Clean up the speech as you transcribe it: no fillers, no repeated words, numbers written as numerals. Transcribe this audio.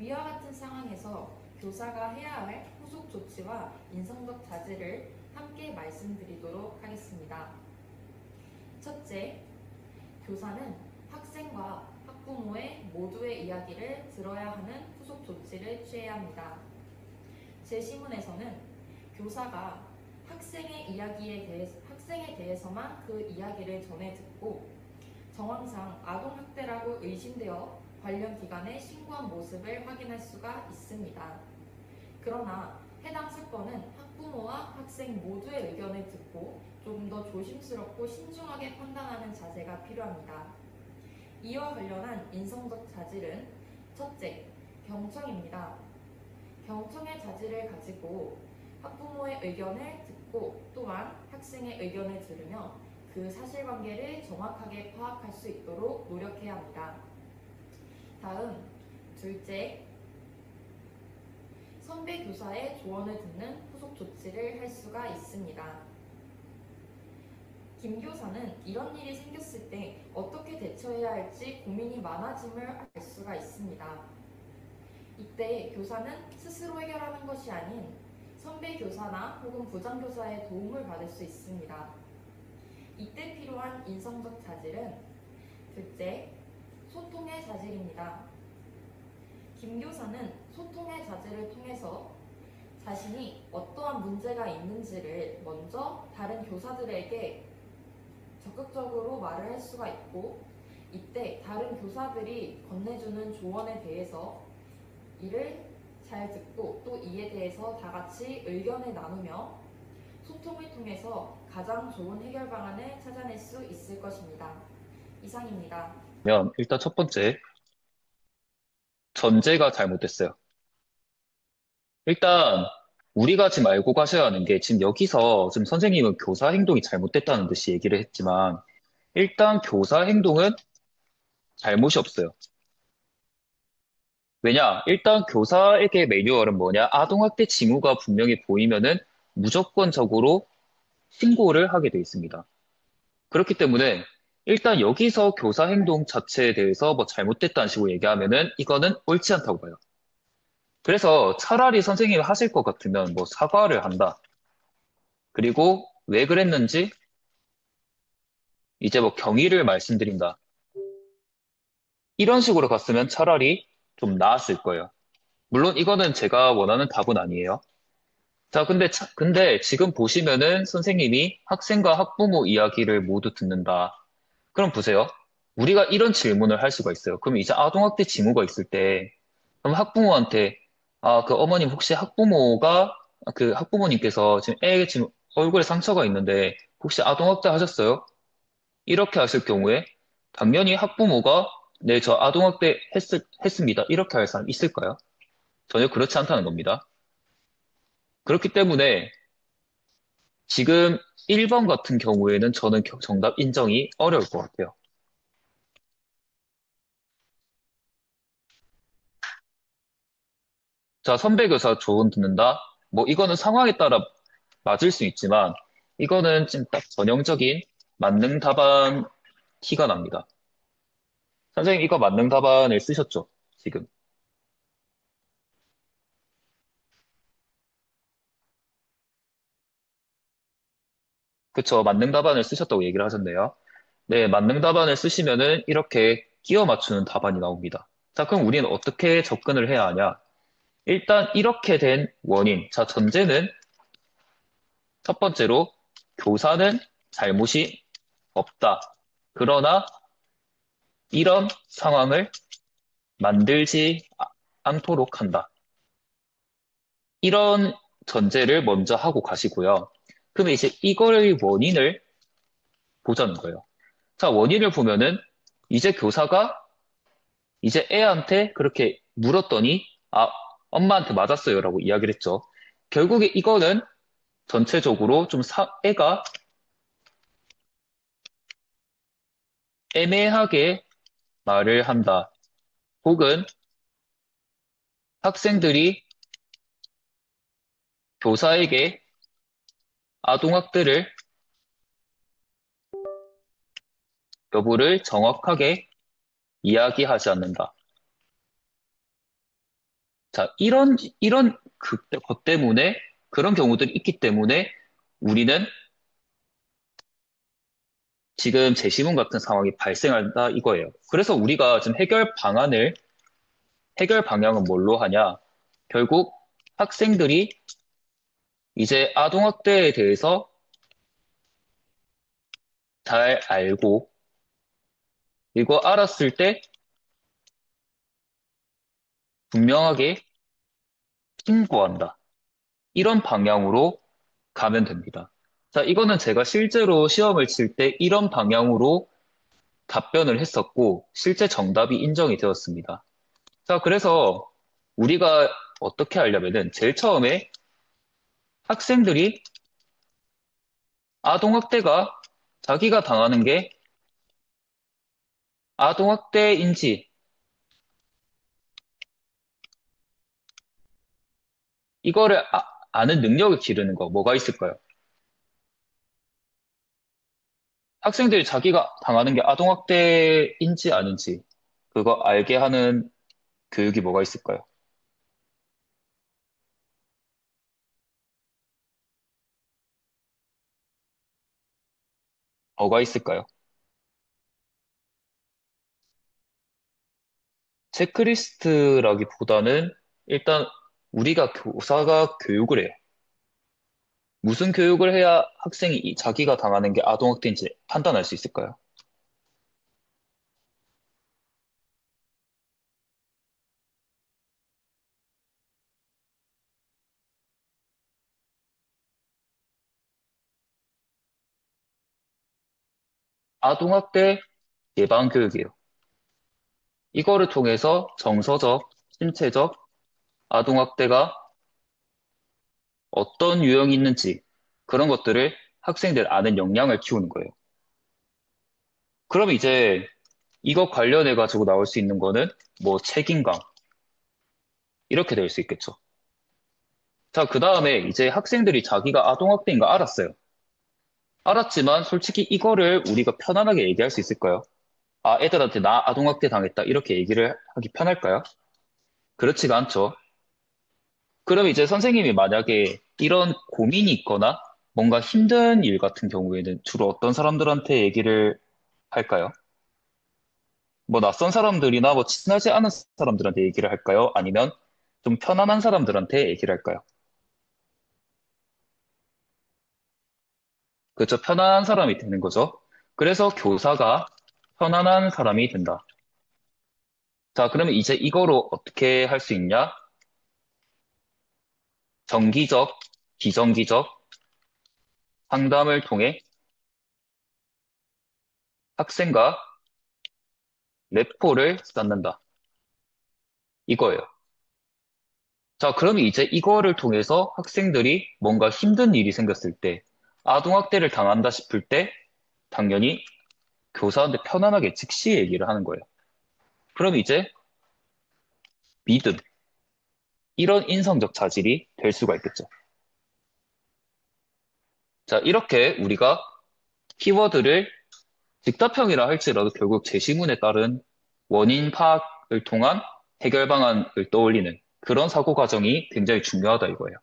위와 같은 상황에서 교사가 해야 할 후속 조치와 인성적 자질을 함께 말씀드리도록 하겠습니다. 첫째, 교사는 학생과 학부모의 모두의 이야기를 들어야 하는 후속 조치를 취해야 합니다. 제시문에서는 교사가 학생에 대해서만 그 이야기를 전해 듣고 정황상 아동학대라고 의심되어 관련 기관에 신고한 모습을 확인할 수가 있습니다. 그러나 해당 사건은 학부모와 학생 모두의 의견을 듣고 조금 더 조심스럽고 신중하게 판단하는 자세가 필요합니다. 이와 관련한 인성적 자질은 첫째, 경청입니다. 경청의 자질을 가지고 학부모의 의견을 듣고 또한 학생의 의견을 들으며 그 사실관계를 정확하게 파악할 수 있도록 노력해야 합니다. 다음, 둘째, 선배 교사의 조언을 듣는 후속 조치를 할 수가 있습니다. 김 교사는 이런 일이 생겼을 때 어떻게 대처해야 할지 고민이 많아짐을 알 수가 있습니다. 이때 교사는 스스로 해결하는 것이 아닌 선배 교사나 혹은 부장 교사의 도움을 받을 수 있습니다. 이때 필요한 인성적 자질은 둘째, 소통의 자질입니다. 김 교사는 소통의 자질을 통해서 자신이 어떠한 문제가 있는지를 먼저 다른 교사들에게 적극적으로 말을 할 수가 있고, 이때 다른 교사들이 건네주는 조언에 대해서 이를 잘 듣고 또 이에 대해서 다 같이 의견을 나누며 소통을 통해서 가장 좋은 해결 방안을 찾아낼 수 있을 것입니다. 이상입니다. 일단 첫 번째, 전제가 잘못됐어요. 일단, 우리가 지금 알고 가셔야 하는 게, 지금 여기서 지금 선생님은 교사 행동이 잘못됐다는 듯이 얘기를 했지만, 일단 교사 행동은 잘못이 없어요. 왜냐? 일단 교사에게 매뉴얼은 뭐냐? 아동학대 징후가 분명히 보이면은 무조건적으로 신고를 하게 돼 있습니다. 그렇기 때문에, 일단 여기서 교사 행동 자체에 대해서 뭐 잘못됐다는 식으로 얘기하면은, 이거는 옳지 않다고 봐요. 그래서 차라리 선생님이 하실 것 같으면 뭐 사과를 한다. 그리고 왜 그랬는지 이제 뭐 경위를 말씀드린다. 이런 식으로 갔으면 차라리 좀 나았을 거예요. 물론 이거는 제가 원하는 답은 아니에요. 자, 근데 지금 보시면은 선생님이 학생과 학부모 이야기를 모두 듣는다. 그럼 보세요. 우리가 이런 질문을 할 수가 있어요. 그럼 이제 아동학대 징후가 있을 때, 그럼 학부모한테, 그 어머님 혹시 학부모님께서 지금 애에 지금 얼굴에 상처가 있는데, 혹시 아동학대 하셨어요? 이렇게 하실 경우에, 당연히 학부모가, 네, 저 아동학대 했습니다. 이렇게 할 사람 있을까요? 전혀 그렇지 않다는 겁니다. 그렇기 때문에, 지금 1번 같은 경우에는 저는 정답 인정이 어려울 것 같아요. 자, 선배 교사 조언 듣는다? 뭐, 이거는 상황에 따라 맞을 수 있지만, 이거는 지금 딱 전형적인 만능 답안 티가 납니다. 선생님, 이거 만능 답안을 쓰셨죠? 지금. 그쵸? 만능 답안을 쓰셨다고 얘기를 하셨네요. 네, 만능 답안을 쓰시면은 이렇게 끼워 맞추는 답안이 나옵니다. 자, 그럼 우리는 어떻게 접근을 해야 하냐? 일단 이렇게 된 원인. 자, 전제는 첫 번째로 교사는 잘못이 없다. 그러나 이런 상황을 만들지 않도록 한다. 이런 전제를 먼저 하고 가시고요. 그러면 이제 이거의 원인을 보자는 거예요. 자, 원인을 보면은 이제 교사가 이제 애한테 그렇게 물었더니 엄마한테 맞았어요라고 이야기를 했죠. 결국에 이거는 전체적으로 좀 애가 애매하게 말을 한다. 혹은 학생들이 교사에게 아동학대를 여부를 정확하게 이야기하지 않는다. 자, 것 때문에, 그런 경우들이 있기 때문에 우리는 지금 제시문 같은 상황이 발생한다 이거예요. 그래서 우리가 지금 해결 방향은 뭘로 하냐? 결국 학생들이 이제 아동학대에 대해서 잘 알고, 그리고 알았을 때 분명하게 신고한다. 이런 방향으로 가면 됩니다. 자, 이거는 제가 실제로 시험을 칠 때 이런 방향으로 답변을 했었고, 실제 정답이 인정이 되었습니다. 자, 그래서 우리가 어떻게 하려면은, 제일 처음에 학생들이 아동학대가 자기가 당하는 게 아동학대인지, 이거를 아는 능력을 기르는 거, 뭐가 있을까요? 학생들이 자기가 당하는 게 아동학대인지 아닌지, 그거 알게 하는 교육이 뭐가 있을까요? 뭐가 있을까요? 체크리스트라기보다는 일단 우리가 교사가 교육을 해요. 무슨 교육을 해야 학생이 자기가 당하는 게 아동학대인지 판단할 수 있을까요? 아동학대 예방 교육이에요. 이거를 통해서 정서적, 신체적 아동학대가 어떤 유형이 있는지 그런 것들을 학생들 아는 역량을 키우는 거예요. 그럼 이제 이거 관련해 가지고 나올 수 있는 거는 뭐 책임감 이렇게 될 수 있겠죠. 자, 그 다음에 이제 학생들이 자기가 아동학대인 거 알았어요. 알았지만 솔직히 이거를 우리가 편안하게 얘기할 수 있을까요? 아, 애들한테 나 아동학대 당했다 이렇게 얘기를 하기 편할까요? 그렇지가 않죠. 그럼 이제 선생님이 만약에 이런 고민이 있거나 뭔가 힘든 일 같은 경우에는 주로 어떤 사람들한테 얘기를 할까요? 뭐 낯선 사람들이나 뭐 친하지 않은 사람들한테 얘기를 할까요? 아니면 좀 편안한 사람들한테 얘기를 할까요? 그렇죠. 편안한 사람이 되는 거죠. 그래서 교사가 편안한 사람이 된다. 자, 그러면 이제 이거로 어떻게 할 수 있냐? 정기적, 비정기적 상담을 통해 학생과 레포를 쌓는다. 이거예요. 자, 그러면 이제 이거를 통해서 학생들이 뭔가 힘든 일이 생겼을 때, 아동학대를 당한다 싶을 때, 당연히 교사한테 편안하게 즉시 얘기를 하는 거예요. 그럼 이제 믿음, 이런 인성적 자질이 될 수가 있겠죠. 자, 이렇게 우리가 키워드를 직답형이라 할지라도 결국 제시문에 따른 원인 파악을 통한 해결 방안을 떠올리는 그런 사고 과정이 굉장히 중요하다 이거예요.